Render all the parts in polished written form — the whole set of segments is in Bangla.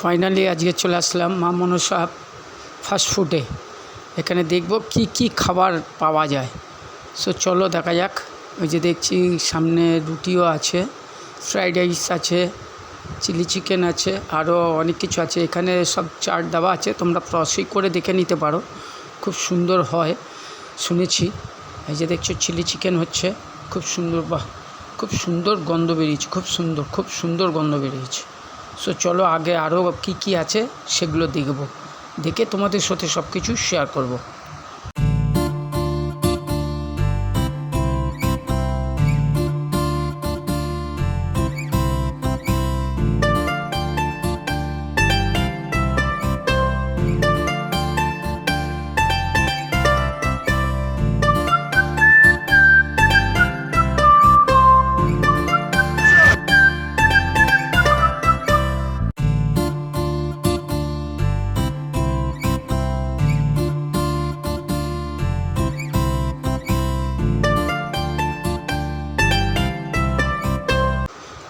ফাইনালি আজকে চলে আসলাম মা মনসা ফাস্টফুডে। এখানে দেখব কি কি খাবার পাওয়া যায়। সো চলো দেখা যাক। ওই যে দেখছি সামনে রুটিও আছে, ফ্রাইড রাইস আছে, চিলি চিকেন আছে, আরও অনেক কিছু আছে। এখানে সব চাট দেওয়া আছে, তোমরা প্রসেস করে দেখে নিতে পারো, খুব সুন্দর হয় শুনেছি। এই যে দেখছো চিলি চিকেন হচ্ছে, খুব সুন্দর, বাহ খুব সুন্দর গন্ধ বেরিয়েছে, খুব সুন্দর গন্ধ বেরিয়েছে। সো চলো আগে আরও কি কি আছে সেগুলো দেখব, দেখে তোমাদের সাথে সব কিছু শেয়ার করব।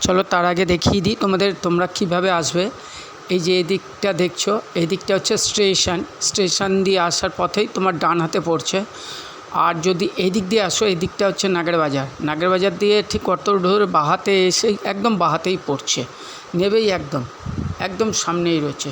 চলো তার আগে দেখিয়ে দিই তোমরা কিভাবে আসবে। এই যে এদিকটা দেখছো, এই দিকটা হচ্ছে স্টেশন দিয়ে আসার পথেই তোমার ডান হাতে পড়ছে। আর যদি এই দিক দিয়ে আসো, এই দিকটা হচ্ছে নাগেরবাজার দিয়ে ঠিক অত ধরে বাহাতে এসেই একদম বাহাতেই পড়ছে, নেবেই একদম সামনেই রয়েছে।